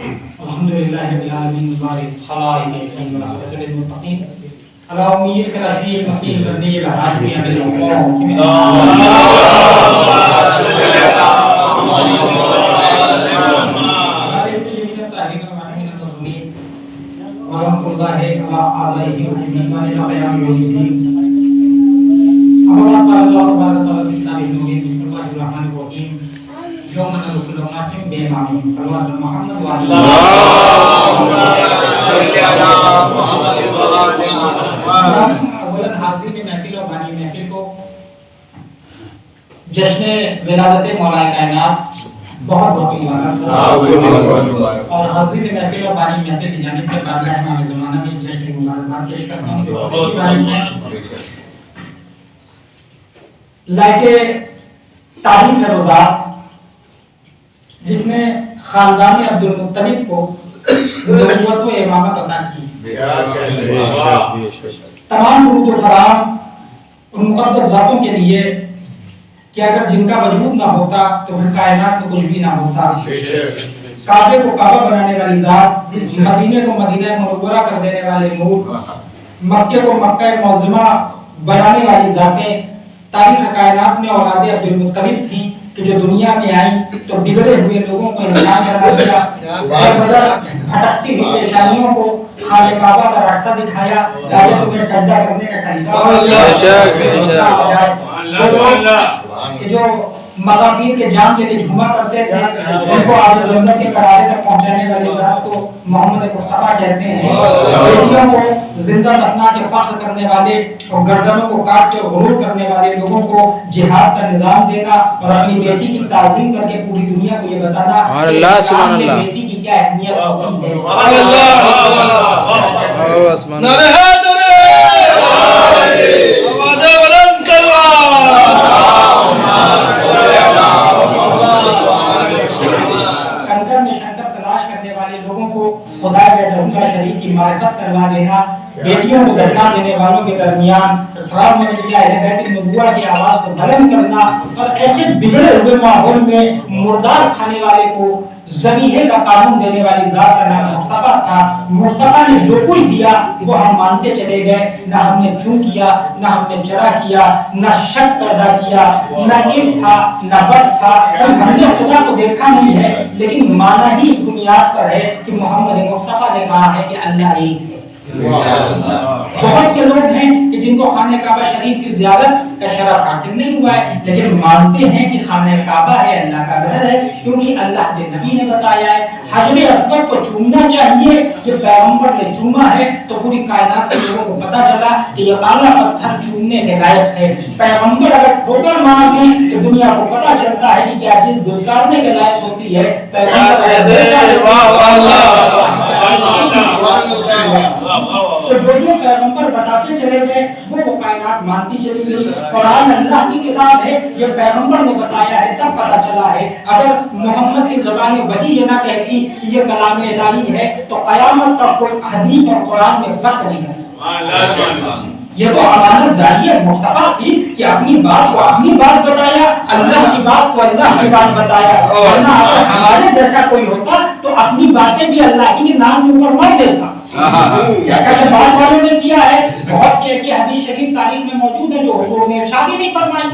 الحمدللہ رب العالمین بارک خلائق الجنہ رجل المتقین اللهم امیر کا رشید مسیح بندی بہار کی امیر ورحمۃ اللہ علیہ وسلم قیام یوم الدین اللہ تعالی تبارک و تعالی کی کتاب نور بسم اللہ الرحمن الرحیم یوم نلقی الناس بے امام صلوات محمد و علی اولا حاضرین محفل و بانی محفل کو جشن ولادت مولا کائنات بہت بہت مبارک اور حاضرین محفل و بانی محفل کی جانب سے بارگاہ امام زمانہ میں جشن مبارکباد پیش کرتا ہوں لائٹ تعریف ہے روزہ جس نے خاندان عبد المطلب کو نبوت و امامت عطا کی. تمام درود و سلام ان مقدس ذاتوں کے لیے کہ اگر جن کا وجود نہ ہوتا تو پھر کائنات میں کچھ بھی نہ ہوتا. کعبے کو کعبہ بنانے والی ذات، مدینے کو مدینہ منورہ کر دینے والے نور، مکے کو مکہ معظمہ بنانے والی ذاتیں تاریخ کائنات میں اولاد عبد المطلب تھیں کہ جو دنیا میں آئی تو بگڑے ہوئے لوگوں کو انسان بنا دیا، بھٹکتی ہوئی پیشانیوں کو خانہ کعبہ کا راستہ دکھایا، تاکہ تمہیں سجدہ کرنے کا کہ جو مغافیر کے جام کے لیے جھوما کرتے تھے ان کو آب زمزم کے کنارے تک پہنچانے والی ذات کو محمد مصطفیٰ کہتے ہیں. بیٹیوں کو زندہ دفنا کے فخر کرنے والے اور گردنوں کو کاٹ کے غرور کرنے والے لوگوں کو جہاد کا نظام دینا اور اپنی بیٹی کی تعظیم کر کے پوری دنیا کو یہ بتانا کہ بیٹی کی کیا اہمیت ہوتی ہے. خدا بیٹھا شریف کی معرفت کروا دینا، بیٹیوں کو دفنا دینے والوں کے درمیان اسرار میں بیٹی نبوہ کی آواز کو بلند کرنا اور ایسے بگڑے ہوئے ماحول میں مردار کھانے والے کو ذبیحے کا قانون دینے والی ذات کا نام مصطفیٰ تھا. مصطفیٰ نے جو کچھ دیا وہ ہم مانتے چلے گئے، نہ ہم نے چوں کیا، نہ ہم نے چرا کیا، نہ شک پیدا کیا، نہ عف تھا نہ بد تھا. ہم نے خدا کو دیکھا نہیں ہے لیکن مانا ہی بنیاد پر ہے کہ محمد مصطفیٰ نے کہا ہے کہ اللہ ایک ہے. بہت سے لوگ ہیں کہ جن کو خانہ کعبہ شریف کی زیارت کا شرف حاصل نہیں ہوا ہے لیکن مانتے ہیں کہ خانہ کعبہ ہے اللہ کا گھر ہے کیونکہ اللہ کے نبی نے بتایا ہے. حجر اسود کو چومنا چاہیے، یہ پیغمبر نے چوما ہے تو پوری کائنات کے لوگوں کو پتا چلا کہ یہ کالا پتھر چومنے کے لائق ہے. پیغمبر اگر ٹھوکر مار دیں تو دنیا کو پتا چلتا ہے کہ کیا چیز دھلکارنے کے لائق ہوتی ہے. تو جو پیغمبر بتاتے چلے گئے وہ کائنات مانتی چلی گئی. قرآن اللہ کی کتاب ہے، یہ پیغمبر نے بتایا ہے تب پتا چلا ہے. اگر محمد کی زبان وحی یہ نہ کہتی کہ یہ کلام الہی ہے تو قیامت تک کوئی حدیث اور قرآن میں فرق نہیں کرتا. یہ تو امانت داری مصطفیٰ تھی کہ اپنی بات کو اپنی بات بتایا، اللہ کی بات کو اللہ کی بات بتایا. ورنہ اگر ہمارے جیسا کوئی ہوتا تو اپنی باتیں بھی اللہ کے نام کے اوپر مان لیتا جیسا کہ بعض والوں نے کیا ہے. بہت سی ایسی حدیث شریف تاریخ میں موجود ہے جو حضور نے ارشاد نہیں فرمائی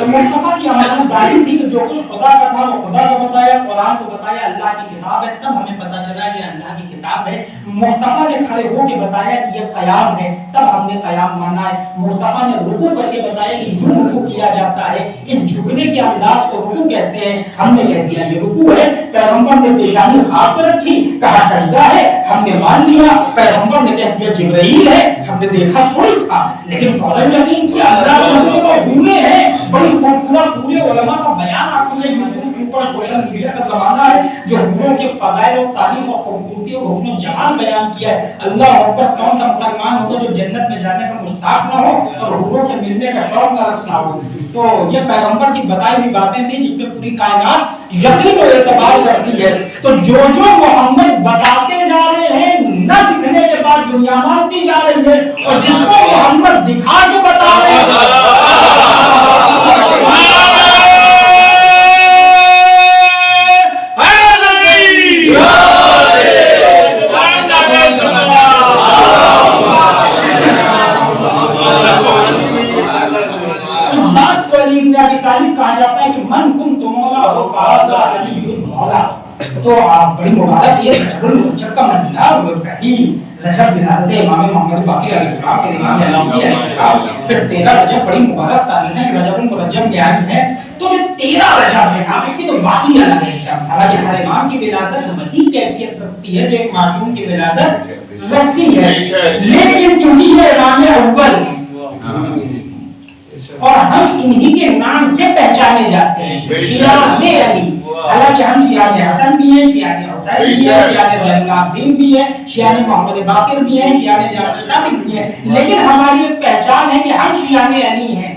مصطفیٰ کی امانت داری تھی کہ جو کچھ خدا کا تھا وہ خدا کو بتایا، قرآن کو بتایا، اللہ کی کتاب ہے. تب ہمیں پتا چلا کہ اللہ کی کتاب ہے. مصطفیٰ نے کھڑے ہو کے بتایا کہ یہ قیام ہے تب ہم نے قیام مانا ہے. مصطفیٰ نے رکوع کر کے بتایا کہ یوں رکوع کیا جاتا ہے، اس جھکنے کے انداز کو رکوع کہتے ہیں. ہم نے کہہ دیا یہ رکوع ہے. پیغمبر نے پیشانی خاک پر رکھی، کہا سجدہ ہے، ہم نے مان لیا. پیغمبر نے کہہ دیا جبرائیل ہے، ہم نے دیکھا تھوڑی تھا لیکن فوراً یقین کیا اللہ کے نبی کو ہوئے ہیں. بڑی خوبصورت پورے علماء کا بیان آپ کو یوٹیوب کے اوپر سوشل میڈیا کا زمانہ ہے جو حضور کے فضائل و تعریف اور خوبصورتی اور حسن و جمال بیان کیا ہے. اللہ اکبر، کون سا مسلمان ہوگا جو جنت میں جانے کا مشتاق نہ ہو اور حضور سے ملنے کا شوق نہ رکھنا ہو. تو یہ پیغمبر کی بتائی ہوئی باتیں تھیں جس میں پوری کائنات یقین و اعتبار کرتی ہے. تو جو محمد بتاتے جا رہے ہیں نہ دکھنے کے بعد دنیا مانتی جا رہی ہے اور جس کو محمد دکھا کے بتا رہے ہیں ابی طالب کہا جاتا ہے کہ من کنت مولا ہو فہذا علی مولا. تو آپ بڑی مبارک یہ رجب کا مہینہ پہلی رجب ولادت امام محمد باقر علیہ السلام کے امام علیہ السلام. پھر 13 رجب بڑی مبارک تاریخ ہے کہ رجب المرجب میں آئی ہے. تو جو 13 رجب ہے آپ کی تو بات ہی الگ ہے. حالانکہ ہر امام کی ولادت وہی کیفیت رکھتی ہے جو ایک معصوم کی ولادت رکھتی ہے, لیکن کیونکہ یہ امام اول اور ہم انہی کے نام سے پہچانے جاتے ہیں شیعہ علی. حالانکہ ہم شیعہ حسن بھی ہیں, شیعہ حسین بھی ہیں, شیعہ زین العابدین بھی ہیں, شیعہ محمد باقر بھی ہیں, شیعہ جعفر صادق بھی ہیں, لیکن ہماری ایک پہچان ہے کہ ہم شیعہ علی ہیں.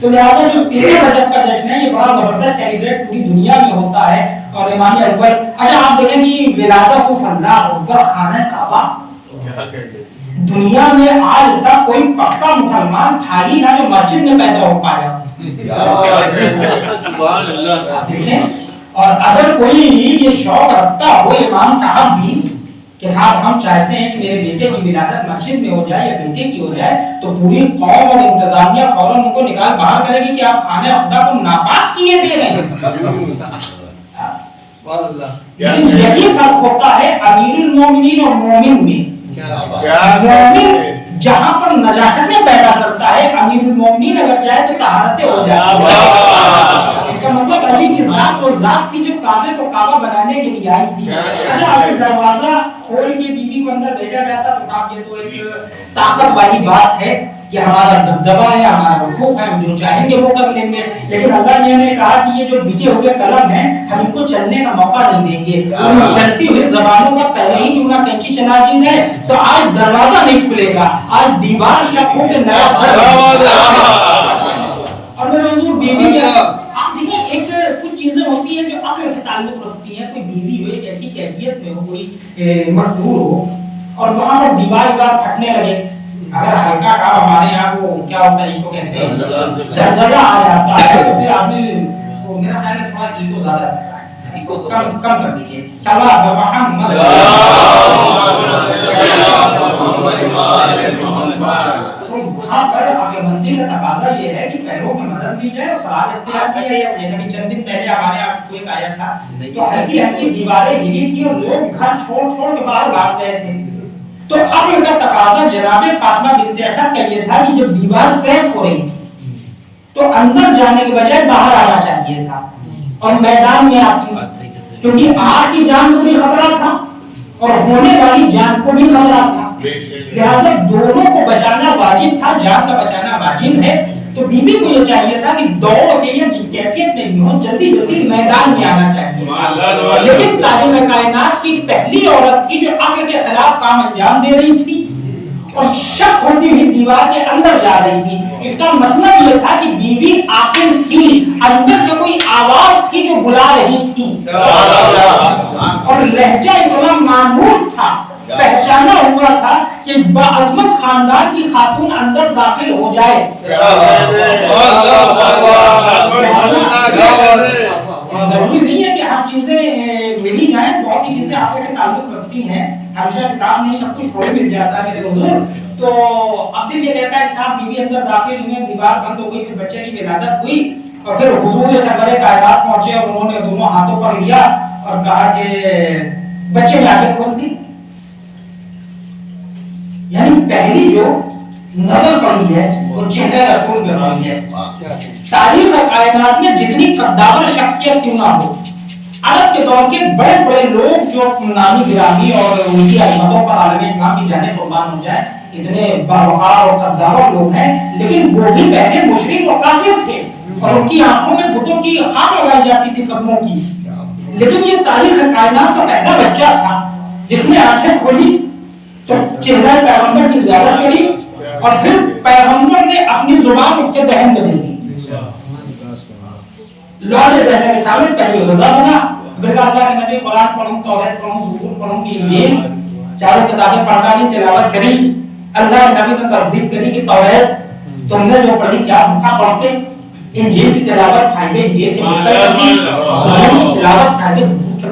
تو لہٰذا جو 13 رجب کا جشن ہے یہ بڑا زبردست سیلیبریٹ پوری دنیا میں ہوتا ہے. اور امام اول اچھا آپ دیکھیں کہ ولادت فلاح اکبر خانہ کعبہ, دنیا میں آج تک کوئی پکا مسلمان تھا ہی نہ جو مسجد میں پیدا ہو پایا. سبحان اللہ. دیکھیں, اور اگر کوئی یہ شوق رکھتا ہو امام صاحب بھی کہ ہم چاہتے ہیں کہ میرے بیٹے کی ولادت مسجد میں ہو جائے یا بیٹے کی ہو جائے, تو پوری قوم اور انتظامیہ فوراً ان کو نکال باہر کرے گی کہ آپ خانہ خدا کو ناپاک کیے دے رہے ہیں. لیکن یہی فرق ہوتا ہے امیر المومنین اور مومن میں. مومن جہاں پر نجاستیں پیدا کرتا ہے, امیر المومنین اگر چاہے تو طہارتیں ہو جاتی ہیں. اس کا مطلب علی کی ذات وہ ذات تھی جو کعبے کو کعبہ بنانے کے لیے آئی تھی. اچھا اگر دروازہ کھول کے بیوی کو اندر بھیجا جاتا تو کافی تو ایک طاقت والی بات ہے کہ ہمارا دبدبا ہے, ہمارا حقوق ہے, ہم جو چاہیں گے وہ کر لیں گے. لیکن اللہ نے کہا کہ یہ جو بکے ہوئے قلم ہیں ہم ان کو چلنے کا موقع نہیں دیں گے. چلتی ہوئی زبانوں کا پہلے ہی کیوں نہ کینچی چلا دی ہے تو آج دروازہ نہیں کھلے گا, آج دیوار شک ہو کے نیا اور میرے حضور بیوی آپ دیکھیں ایک کچھ چیزیں ہوتی ہیں جو عقل سے تعلق رکھتی ہیں. کوئی بیوی ہو ایک ایسی کیفیت میں ہو, کوئی مقبول ہو اور وہاں پر دیوار پھٹنے لگے, اگر ہلکا کام ہمارے یہاں وہ کیا ہوتا ہے اس کو کہتے ہیں زلزلہ آ جاتا ہے تو پھر آدمی کو میرا خیال ہے تھوڑا ایگو زیادہ رہتا ہے, ایگو کم کر دیجیے. صلی محمد وہاں پر آپ مندر کا تقاضا یہ ہے کہ پیروں میں مدد دی جائے اور سوال اختیار کیا جائے. جیسے کہ چند دن پہلے ہمارے آپ کو ایک آیا تھا تو ہلکی ہلکی دیواریں ہلی تھی اور لوگ گھر چھوڑ کے باہر بھاگ گئے تھے. تو اب ان کا تقاضا جناب فاطمہ بنت اسد کا یہ تھا کہ جب دیوار کریک ہو رہی تھی تو اندر جانے کے بجائے باہر آنا چاہیے تھا اور میدان میں آتی, کیونکہ آپ کی جان کو بھی خطرہ تھا اور ہونے والی جان کو بھی خطرہ تھا. لہذا دونوں کو بچانا واجب تھا, جان کا بچانا واجب ہے. تو بی بی کو یہ چاہیے تھا کہ دوڑ کے یا جس کیفیت میں بھی ہو جلدی جلدی میدان میں آنا چاہیے. لیکن تاریخ کائنات کی پہلی عورت کی جو عقل کے خلاف کام انجام دے رہی تھی اور شک ہوتی ہوئی دیوار کے اندر جا رہی تھی, اس کا مطلب یہ تھا کہ بیوی عاقل تھی, اندر سے کوئی آواز تھی جو بلا رہی تھی اور لہجہ اتنا معمول تھا, پہچانا ہوا تھا کہ باعظمت خاندان کی خاتون اندر داخل ہو جائے. ضروری نہیں ہے کہ ہر چیزیں ملی جائیں, بہت سی چیزیں آپ کے تعلق رکھتی ہیں, ہمیشہ کتاب میں سب کچھ تھوڑی مل جاتا ہے میرے حضور. تو اب دل یہ کہتا ہے کہ صاحب بیوی اندر داخل ہوئے, دیوار بند ہو گئی, پھر بچے کی ولادت ہوئی اور پھر حضور سرور کائنات پہنچے اور انہوں نے دونوں ہاتھوں پر لیا اور کہا کہ بچے میں آگے کھول دی. یعنی پہلی جو نظر پڑی ہے وہ چہرے رسول میں پڑی ہے. تاریخ کائنات میں جتنی قدامت شخصیت کیوں نہ ہو, عرب کے دور کے بڑے بڑے لوگ جو نامی گرامی اور ان کی عظمتوں پر عالم اسلام کی جانیں قربان ہو جائیں, اتنے باوقار اور قدامت لوگ ہیں, لیکن وہ بھی پہلے مشرک اور کافر تھے اور ان کی آنکھوں میں بتوں کی خاک لگائی جاتی تھی قدموں کی. لیکن یہ تاریخ کائنات کا پہلا بچہ تھا جس نے آنکھیں کھولی تو چہرہ پیغمبر کی زیارت کری اور پھر پیغمبر نے اپنی زبان اس کے دہن میں دے دی. لوہے دہنے کے سامنے پہلی غزہ بنا, پھر اللہ کے نبی قرآن پڑھوں, توریت پڑھوں, زبور پڑھوں کی انجیل چاروں کتابیں پڑھنا کی تلاوت کری. اللہ کے نبی نے تصدیق کری کہ توریت تم نے جو پڑھی کیا بھوکا پڑھ کے, انجیل کی تلاوت صاحب انجیل سے مطلب کی, زبور کی تلاوت صاحب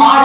5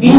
20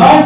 9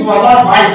2022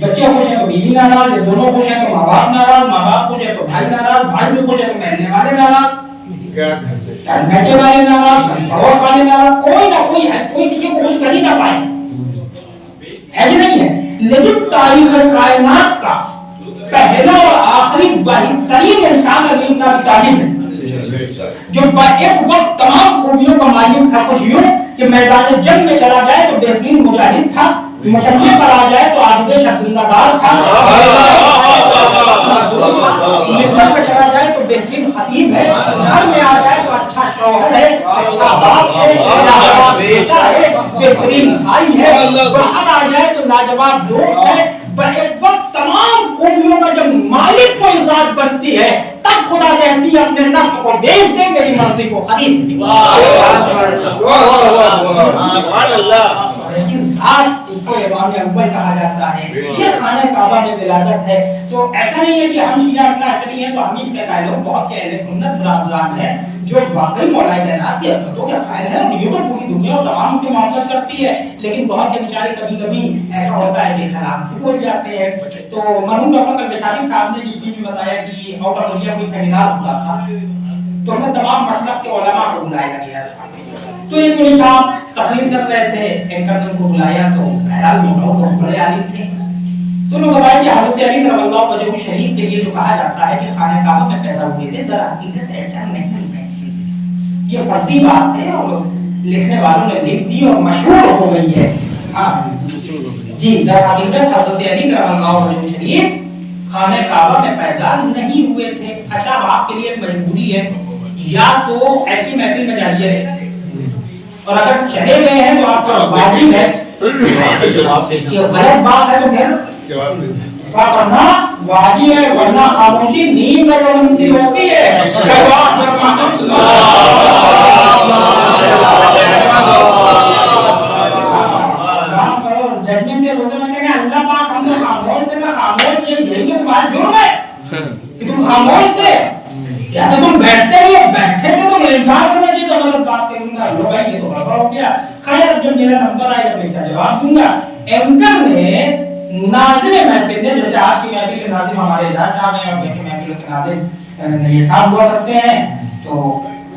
بچے خوش ہیں تو بیوی ناراض، دونوں خوش ہیں تو ماں باپ ناراض، ماں باپ خوش ہیں تو بھائی ناراض، بھائی بھی خوش ہے تو محلے والے ناراض، گھر والے ناراض، پڑوس والے ناراض، کوئی نہ کوئی ہے، کوئی کسی کو خوش کر ہی نہ پائے، ہے کہ نہیں ہے؟ لیکن تاریخ کائنات کا پہلا اور آخری واحد ترین انسان علی ابن ابی طالب ہے، جو ایک وقت تمام خوبیوں کا مالک تھا، کچھ یوں کہ میدان جنگ میں چلا جائے تو بہترین مجاہد تھا، مشقے پر آ جائے تو عابد شخصندار تھا، ممبر پہ چلا جائے تو بہترین خطیب ہے، گھر میں آ جائے تو اچھا شوہر ہے، اچھا باپ ہے، لاجواب بیٹا ہے، بہترین بھائی ہے، باہر آ جائے تو لاجواب دوست ہے، ایک وقت تمام خوبیوں کا جب مالک کوئی ذات بنتی ہے تب خدا کہتی ہے اپنے نفس کو بیچ دے میری مرضی کو خرید دے، اس کی ذات اس کو امام اول کہا جاتا ہے، یہ خانہ کعبہ میں ولادت ہے۔ تو ایسا نہیں ہے کہ ہم شیعہ اپنا اشری ہیں تو ہم اس کے قائل ہوں، بہت سے اہل سنت برادران ہیں جو واقعی مولا کائنات کی عظمتوں کے قائل ہیں، اور یہ تو پوری دنیا اور تمام سے محبت کرتی ہے، لیکن بہت سے بیچارے کبھی کبھی ایسا ہوتا ہے کہ خلاف بھی بول جاتے ہیں۔ تو مرحوم ڈاکٹر کلبشاری صاحب نے جس بھی بتایا کہ آؤٹ آف انڈیا کوئی سیمینار ہوا تھا تو ہمیں تمام مسلک کے علماء کو بلایا گیا تھا، تو ایک مولوی صاحب تقریر کر رہے تھے، اینکر نے ان کو بلایا تو حیران ہو گئے، وہ بڑے عالم تھے، تو انہوں نے بتایا کہ حضرت علی رضی اللہ وجہ شریف کے لیے جو کہا جاتا ہے کہ خانہ کعبہ میں پیدا ہوئے تھے، در حقیقت ایسا نہیں ہے، یہ فرضی بات ہے اور لکھنے والوں نے لکھ دی اور مشہور ہو گئی ہے، ہاں جی، در حقیقت حضرت علی رضی اللہ وجہ شریف خانہ کعبہ میں پیدا نہیں ہوئے تھے۔ اچھا آپ کے لیے ایک مجبوری ہے، یا تو ایسی محفل میں جائیے اور اگر چلے گئے ہیں تو آپ کا واجب ہے یہ غلط بات ہے تو پھر ورنہ واجب ہے، ورنہ خاموشی نیند میں روندی ہوتی ہے، ججمنٹ کے روزے میں کہتے ہیں اللہ پاک ہم کو خاموش دے گا، خاموش یہی تو تمہارا جرم ہے کہ تم خاموش تھے، یا تو تم بیٹھتے ہو، بیٹھے تو تم انکار کرنا چاہیے تو غلط بات کروں گا، لو بھائی یہ تو گڑبڑ ہو گیا، خیر اب جب میرا نمبر آئے گا میں اس کا جواب دوں گا۔ اینکر نے ناظم محفل نے، جیسے آج کی محفل کے ناظم ہمارے اظہار صاحب ہیں اور بیٹے محفلوں کے ناظم یہ کام ہوا کرتے ہیں، تو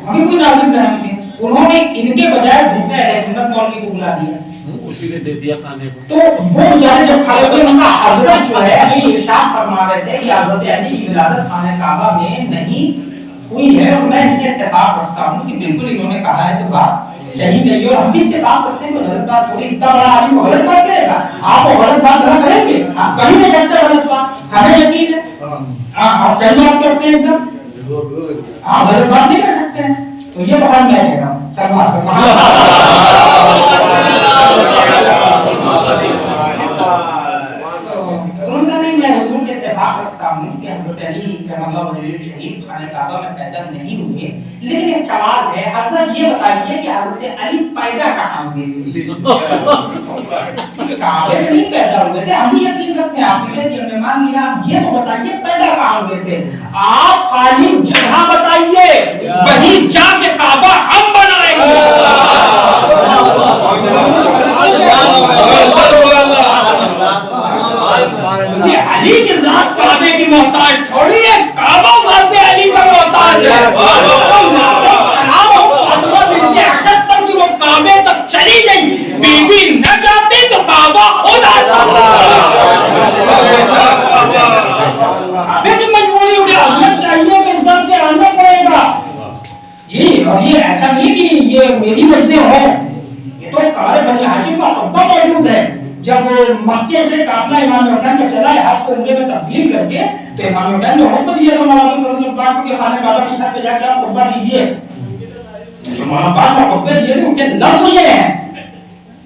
ہمیں کوئی ناظم نہیں تھے، انہوں نے ان کے بجائے دوسرے اہل سنت مولوی کو بلا دیا، اسی نے دے دیا کھانے کو، تو وہ جانے جب کھڑے ہوئے ان کا حضرت جو ہے ابھی ارشاد فرما رہے تھے کہ حضرت علی کی ولادت خانہ کعبہ میں نہیں ہوئی ہے، اور میں ان سے اتفاق رکھتا ہوں کہ بالکل انہوں نے کہا ہے تو بات صحیح کہی، اور ہم بھی اتفاق کرتے ہیں کہ غلط بات تھوڑی، اتنا بڑا عالم غلط بات کرے گا، آپ وہ غلط بات نہ کریں گے، آپ کہیں نہیں کرتے غلط بات، ہمیں یقین ہے، آپ صحیح بات کرتے ہیں ایک دم، آپ غلط بات نہیں کر سکتے ہیں، تو یہ بات میں کہہ رہا ہوں سلمان رکھتا ہوں کہ حضرت علی کرم اللہ وجہہ شریف خانہ کعبہ میں پیدا نہیں ہوئے، لیکن ایک سوال ہے، حضرت یہ بتائیے کہ حضرت علی پیدا کہاں ہوئے تھے؟ کعبے میں نہیں پیدا ہوئے تھے، ہم بھی یقین کرتے ہیں، آپ نے کہا کہ ہم نے مان لیا، آپ یہ تو بتائیے پیدا کہاں ہوئے تھے، آپ خالی جگہ بتائیے، وہیں جا کے کعبہ ہم بنائیں گے۔ علی کی ذات کعبے کی محتاج تھوڑی ہے، کعبہ ذات علی کا محتاج ہے، وہ کعبے تک چلی گئی، بی بی نہ جاتی تو کعبہ خود آ جاتا، کعبے کی مجبوری ہوگی، عظمت چاہیے کہ انسان کے آنا پڑے گا جی، اور یہ ایسا نہیں کہ یہ میری وجہ سے ہو، یہ تو قمر بنی ہاشم کا خطبہ موجود ہے، جب مکے سے قافلہ امام حسین کا چلا ہے حج کو عمرے میں تبدیل کر کے، تو امام حسین نے حکم دیا تھا مولانا فضل الباق کو کہ خانہ کعبہ کی چھت پہ جا کے آپ خطبہ دیجیے، مولانا باق کا خطبہ دیے تھے، ان کے لفظ یہ ہیں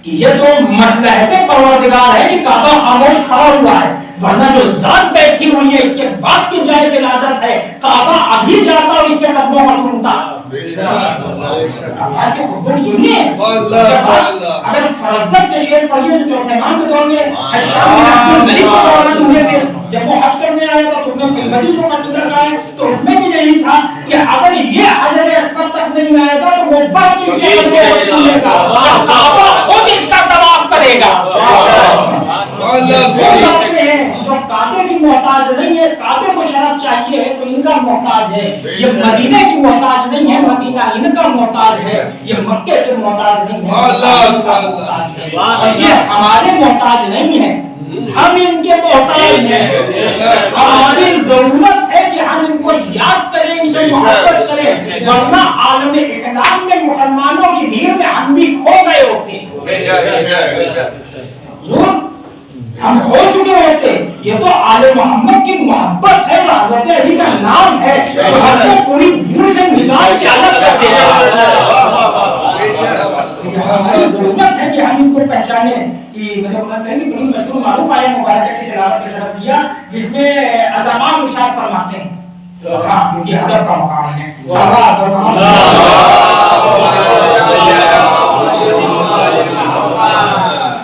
کہ یہ تو مصلحت پروردگار ہے کہ کعبہ خاموش کھڑا ہوا ہے، ورنہ جو ذات بیٹھی ہوئی ہے اس کے بعد کی جائے ولادت ہے، کعبہ ابھی جاتا اور اس کے قدموں پر سنتا، آج کے خطبوں کی جملے ہیں، اگر فرزدق کے شعر پڑھیے تو چوتھے امام کے دور میں الشام میں عبد الملک کو دوران ہوئے تھے، جب وہ حج کرنے آیا تھا تو اس نے فی المدینہ کو قصیدہ کہا ہے، تو اس میں بھی یہی تھا کہ اگر یہ حجر اسود تک نہیں آئے گا تو وہ باقی اس کے قدموں پر سنے گا، کعبہ خود اس کا طواف کرے گا، یہ کعبے کو شرف چاہیے ہے تو ان کا محتاج ہے، یہ مدینے کی محتاج نہیں ہے، مدینہ ان کا محتاج ہے، یہ مکے کے محتاج نہیں ہے، اور یہ ہمارے محتاج نہیں ہے، ہم ان کے محتاج ہیں۔ ہماری ضرورت ہے کہ ہم ان کو یاد کریں، ان سے محبت کریں، ورنہ عالم اسلام میں مسلمانوں کی بھیڑ میں ہم بھی کھو گئے ہوتے، ہم کھو چکے ہوتے۔ یہ تو آل محمد کی محبت ہے، حضرت علی کا نام ہے، ہم کو پوری بھیڑ سے نکال کے الگ کر دیا۔ ہماری ضرورت ہے کہ ہم ان کو پہچانے کہ مطلب بڑی مشہور معروف آیت مبارکہ کی تلاوت کی طرف دیا جس میں علماء ارشاد فرماتے ہیں، کیونکہ ادب کا مقام ہے،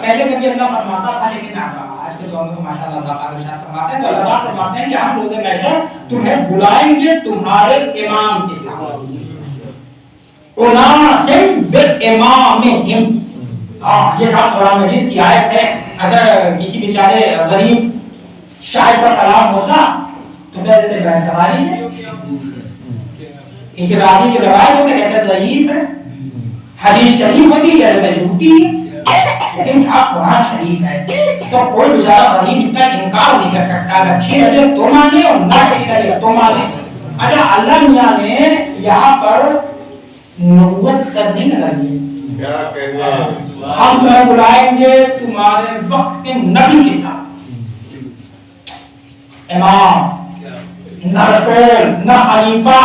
پہلے کبھی اللہ فرماتا تھا لیکن آج کے دور میں ماشاءاللہ اللہ ارشاد فرماتے ہیں تو اللہ فرماتے ہیں کہ ہم روز محشر تمہیں بلائیں گے تمہارے امام کے ساتھ، اناہم بالامامہم۔ یہ قرآن مجید کی آیت ہے۔ اچھا کسی بیچارے غریب شاعر پر کلام ہوتا تو کہتے تھے بہن ہماری ہے، ایک راوی کی روایت ہوتے کہتے ضعیف ہے، حدیث شریف ہوتی کہتے جھوٹی ہے، لیکن آپ قرآن شریف ہے تو کوئی بیچارہ غریب اس کا انکار نہیں کر سکتا، اگر اچھی لگے تو مانے اور نہ اچھی لگے تو مانے۔ اچھا اللہ میاں نے یہاں پر نبوت تک نہیں لگائی ہے، ہم تمہیں بلائیں گے تمہارے وقت کے نبی کے ساتھ، امام نہ رسول نہ خلیفہ،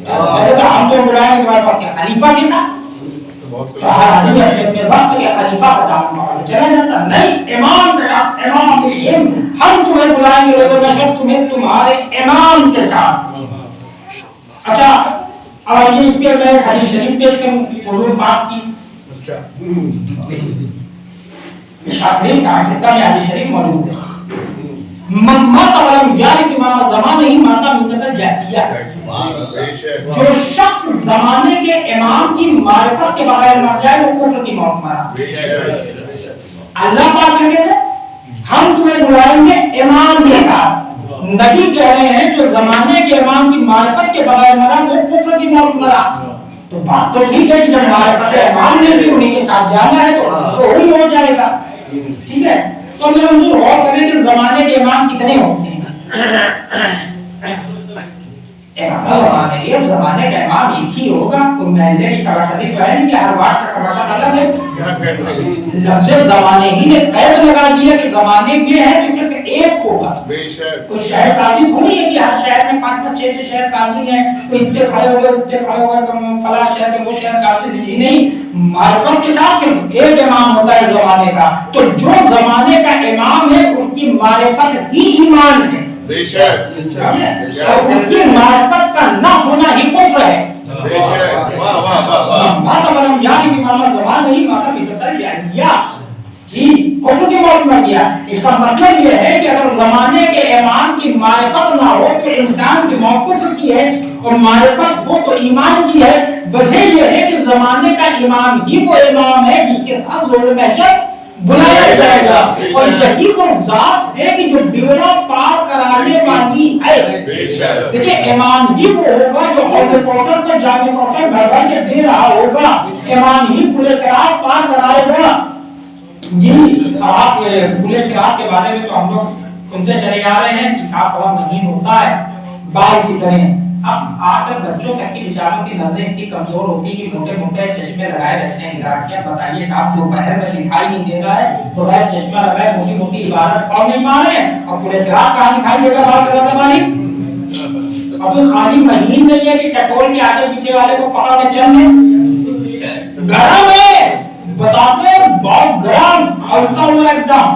ہم تمہیں بلائیں گے تمہارے وقت کے خلیفہ کے ساتھ، تو ہر آدمی اپنے وقت کے خلیفہ کا دعویٰ چلا جاتا نہیں، امام کے ساتھ، امام کے علم، ہم تمہیں بلائیں گے روز محشر تمہیں تمہارے امام کے ساتھ۔ اچھا اور یہ اس پہ میں حدیث شریف پیش کروں حضور پاک کی، مشکات شریف کا حصہ میں حدیث شریف موجود ہے، من مات ولم یعرف امام زمانہ ہی ماتا مدت الجاہلیہ، جو شخص زمانے کے امام کی معرفت کے بغیر مر جائے وہ کفر کی موت مرا۔ اللہ پاک کہتے ہیں ہم تمہیں بلائیں گے امام کے ساتھ، نبی کہہ رہے ہیں جو زمانے کے امام کی معرفت کے بغیر مرا وہ کفر کی موت مرا۔ تو بات تو ٹھیک ہے کہ جب معرفت امام نے بھی انہیں کے ساتھ جانا ہے تو وہی ہو جائے گا، ٹھیک ہے۔ تو میرے حضور غور کریں کہ زمانے کے امام کتنے ہوتے ہیں؟ ایک زمانے کا امام ایک ہی ہوگا، کوئی محلے کی سباشدی تو ہے نہیں کہ ہر وارڈ کا سباشد الگ ہے، لفظ زمانے ہی نے قید لگا دیا کہ زمانے میں ہے تو صرف ایک ہوگا، کوئی شہر قاضی تھوڑی ہے کہ ہر شہر میں 5-6 شہر قاضی ہیں، کوئی اتنے کھڑے ہو گئے تو فلاں شہر کے وہ شہر قاضی نہیں، نہیں، معرفت کے ساتھ صرف ایک امام ہوتا ہے زمانے کا، تو جو زمانے کا امام ہے اس کی معرفت ہی ایمان ہے، اور اس کی معرفت کا نہ ہونا ہی کفر ہے۔ ماتا ولم یعرف امام زمانہ ہی ماتا مدت الجاہلیہ، جی کفر کی موت مر گیا۔ اس کا مطلب یہ ہے کہ اگر زمانے کے امام کی معرفت نہ ہو تو انسان کی موت کفر کی ہے، اور معرفت ہو تو ایمان کی ہے۔ وجہ یہ ہے کہ زمانے کا امام ہی وہ امام ہے جس کے ساتھ روز محشر بلایا جائے گا، اور یہی وہ ذات ہے کہ جو بیڑا پار کرانے والی ہے۔ دیکھیں امام ہی وہ ہوگا جو حوض کوثر پر جام کوثر بھر بھر کے دے رہا ہوگا، امام ہی پل صراط پار کرائے گا۔ جی آپ پل صراط کے بارے میں تو ہم لوگ سنتے چلے آ رہے ہیں کہ آپ بڑا مہین ہوتا ہے بال کی طرح، اب آج کل بچوں تک کی بیچاروں کی نظریں اتنی کمزور ہوتی کہ موٹے موٹے چشمے لگائے رہتے ہیں، کیا بتائیے کہ آپ دوپہر میں دکھائی نہیں دے رہا ہے، بغیر چشمہ لگائے موٹی موٹی عبادت پڑھ نہیں پا رہے ہیں، اور پورے رات کہاں دکھائی دے گا بات کرتا ہماری؟ اب خالی مہین نہیں ہے کہ ٹٹول کے آگے پیچھے والے کو پکڑ کے چل لیں، گرم ہے بتاتے ہیں، بہت گرم کھولتا ہوا ایک دم،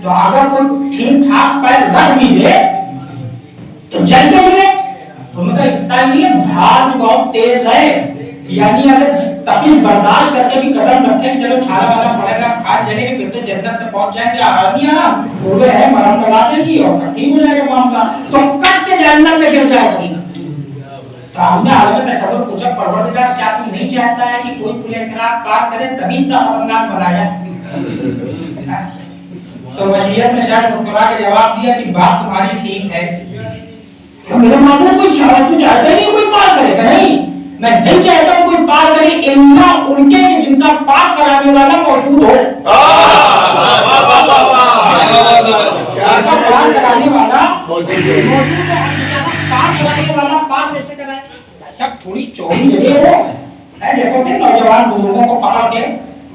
تو اگر کوئی ٹھیک ٹھاک پیر رکھ بھی دے تو جل کے ملے، تمہیں کا اتنا نہیں ہے، دھار بھی بہت تیز ہے، یعنی اگر تکلیف برداشت کر کے بھی قدم رکھیں کہ چلو چھالا والا پڑے گا کھاد جلے گے پھر تو جنت میں پہنچ جائیں گے، آرام نہیں آنا روے ہے مرم لگا دیں گی اور ٹھیک ہو جائے گا معاملہ، تو کٹ کے جہنم میں گر جائے گا۔ تو ہم نے عالم تصور پوچھا پروردگار کیا تو نہیں چاہتا ہے کہ کوئی پل صراط پار کرے تبھی اتنا خطرناک بنایا؟ تو تو مشیت نے شاید مسکرا کے جواب دیا کہ بات تمہاری ٹھیک ہے، تو میرا مطلب کوئی چاہتا نہیں کوئی پار کرے گا، نہیں، میں نہیں چاہتا ہوں کوئی پار کرے الا ان کے کہ جن کا پار کرانے والا موجود ہو۔ پار کرانے والا موجود ہے، پار کرانے والا پار کیسے کرائے؟ سب تھوڑی چوڑی جگہ ہو، دیکھو کہ نوجوان بزرگوں کو پکڑ کے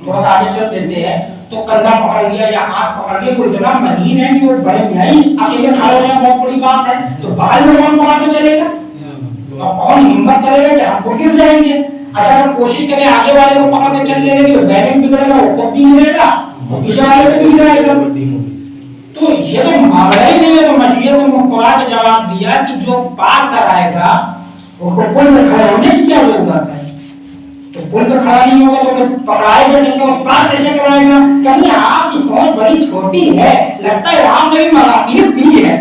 بہت آگے چل دیتے ہیں تو کندھا پکڑ لیا یا ہاتھ پکڑ کے، وہ اتنا مہین ہے کہ وہ بڑے میائی اکیلے کھڑے ہونا بہت بڑی بات ہے، تو بغل میں کون پکڑ کے چلے گا؟ تو کون ہمت کرے گا کہ ہم کو گر جائیں گے؟ اچھا اگر کوشش کریں آگے والے کو پکڑ کے چل لینے کی، بیلنس بگڑے گا، وہ خود بھی گرے گا، وہ پیچھے والے کو بھی گرائے گا۔ تو یہ تو معاملہ ہی نہیں ہے۔ تو مشیت نے مسکرا کے جواب دیا کہ جو پار کرائے گا وہ پل میں کھڑے ہونے کی کیا ضرورت ہے؟ تو پل پہ کھڑا نہیں ہوگا تو پھر پکڑائے گا کیسے اور پار کیسے کرائے گا؟ کبھی آپ کی سوچ بڑی چھوٹی ہے، لگتا ہے آپ نے بھی مراحل بھی ہے۔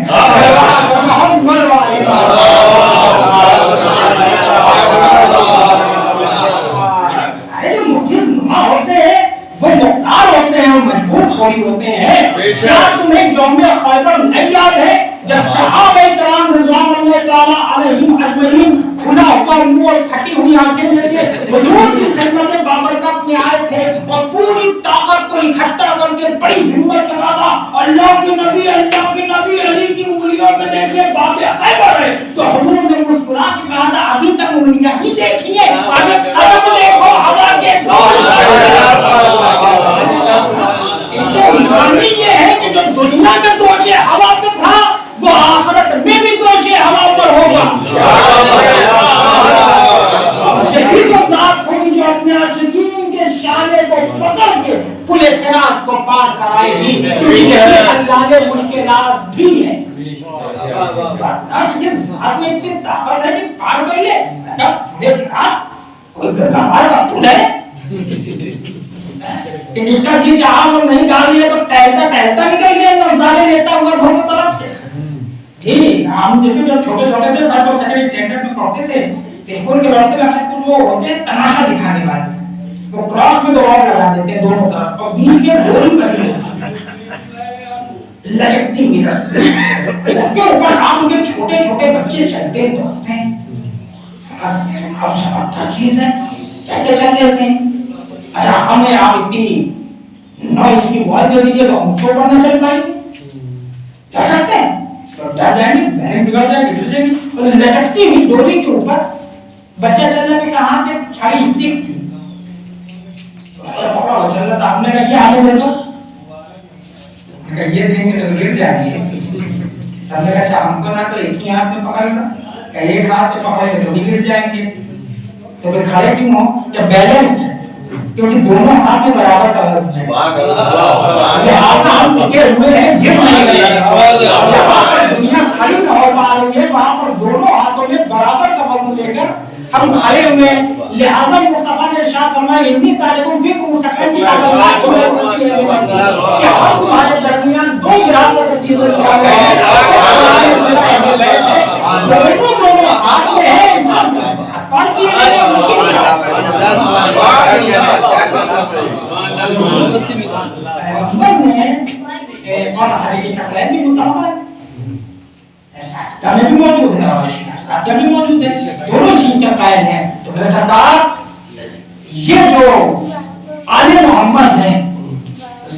ارے جو مجھے نما ہوتے ہیں وہ مختار ہوتے ہیں، وہ مجبور تھوڑی ہوتے ہیں۔ کیا تمہیں یوم خیبر نہیں یاد ہے جب صحابہ کرام رضوان اللہ تعالیٰ علیہم اجمعین کھلا ہوا منہ اور پھٹی ہوئی آنکھیں لے کے حضور کی خدمت بابرکت میں آئے تھے اور پوری طاقت کو اکٹھا کر کے بڑی ہمت کے ساتھ اللہ کے نبی علی کی انگلیوں پہ دیکھیے باب خیبر ہے، تو حضور نے مسکرا کے کہا تھا ابھی تک انگلیاں ہی دیکھی ہیں، آگے قدم دیکھو ہوا کے معنی یہ ہے کہ جو دنیا میں دوش ہوا پہ تھا وہ آخرت میں بھی دوش ہوا پر ہوگا۔ یہی تو ذات ہوگی جو اپنے عاشقین کے شانے کو پکڑ کے پل صراط کو پار کرائے گی، کیونکہ اللہ نے مشکلات بھی ہیں۔ یہ ذات میں اتنی طاقت ہے کہ پار کر لے، پورے رات کوئی گدھا پار کا پل ہے جس کا جی چاہا اور نہیں گاڑی ہے تو ٹہلتا ٹہلتا نکل گیا نظارے لیتا ہوا دونوں طرف۔ ٹھیک ہم جب چھوٹے چھوٹے تھے فرسٹ اور سیکنڈ اسٹینڈرڈ میں پڑھتے تھے، اسکول کے راستے میں اکثر وہ ہوتے ہیں تماشا دکھانے والے، وہ کراس میں دو راڈ لگا دیتے ہیں دونوں طرف اور بیچ میں ڈوری بنی لچکتی ہوئی رسی، اس کے اوپر ہم کے چھوٹے چھوٹے بچے چلتے دوڑتے ہیں۔ اب سب چیز ہے کیسے چل لیتے ہیں؟ اچھا ہمیں آپ اتنی نوائز کی بات دے دیجیے تو ہم اس کے اوپر نہ چل پائیں، چل سکتے ہیں تو ڈر جائیں گے، بیرنگ بگڑ جائے گی، گر جائیں گے۔ اور لچکتی ہوئی ڈوری کے اوپر بچہ چلنے پہ کہاں سے چھڑی اسٹک تھی، چل رہا تھا، ہم نے کہا یہ آگے چل تو یہ دیں گے تو گر جائیں گے۔ ہم نے کہا اچھا ہم کو نہ تو ایک ہی ہاتھ میں پکڑ لو، کہ ایک ہاتھ میں پکڑے تو بھی گر جائیں گے، تو پھر کھڑے کیوں ہو؟ جب بیلنس کیونکہ دونوں ہاتھ میں برابر کا وزن ہے، لہٰذا ہم ٹکے ہوئے ہیں، گر نہیں گئے۔ جہاں پر دنیا کھڑی نظر آ رہی ہے وہاں پر دونوں ہاتھوں میں برابر کا وزن لے کر ہم کھڑے ہوئے ہیں، لہٰذا مصطفیٰ نے ارشاد فرمایا انی طالب فیکم سکن کتاب اللہ کو رسولتی ہے کہ ہم تمہارے درمیان دو برابر چیزیں چھوڑ گئے ہیں، دونوں ہاتھ میں ہے، پڑھ کیے گئے اور حدیث شکلین بھی متفق ہے، بھی موجود ہے اور شاہدہ بھی موجود ہے، دونوں چیز کے قائل ہیں۔ تو میرے سرکار یہ جو آل محمد ہیں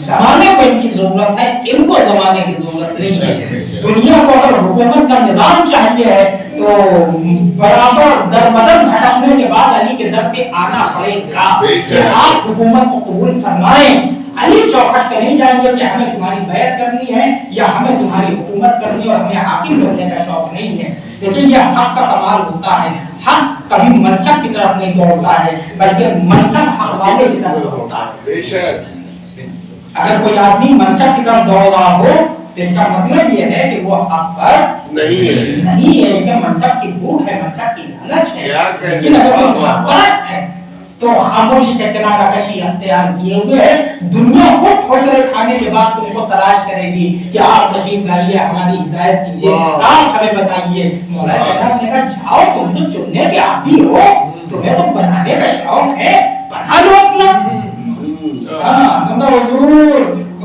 زمانے کو ان کی ضرورت ہے، ان کو زمانے کی ضرورت نہیں ہے۔ دنیا کو اگر حکومت کا نظام چاہیے ہے تو برابر در بدر بھٹکنے کے بعد علی کے در پہ آنا پڑے گا کہ آپ حکومت کو قبول فرمائیں۔ علی چوکھٹ پہ نہیں جائیں گے کہ ہمیں تمہاری بیعت کرنی ہے یا ہمیں تمہاری حکومت کرنی ہے اور ہمیں حاکم بننے کا شوق نہیں ہے، لیکن یہ حق کا کمال ہوتا ہے، حق کبھی منصب کی طرف نہیں دوڑتا ہے بلکہ منصب حق والے کی طرف دوڑتا ہے۔ اگر کوئی آدمی منصب کی طرف دوڑ رہا ہو تو اس کا مطلب یہ ہے کہ وہ حق پر نہیں ہے، کہ منصب کی بھوک ہے، منصب کی لالچ ہے۔ لیکن اگر کوئی حق پرست ہے تو خاموشی سے کنارہ کشی اختیار کیے ہوئے ہے، دنیا کو ٹھوکریں کھانے کے بعد تم کو تلاش کرے گی کہ آپ تشریف لائیے، ہماری ہدایت کیجیے، آپ ہمیں بتائیے۔ مولا جناب نے کہا جاؤ تم تو چننے کے عادی ہو، تمہیں تو بنانے کا شوق ہے، بنا لو اپنا۔ ہاں تم تو حضور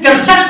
63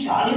40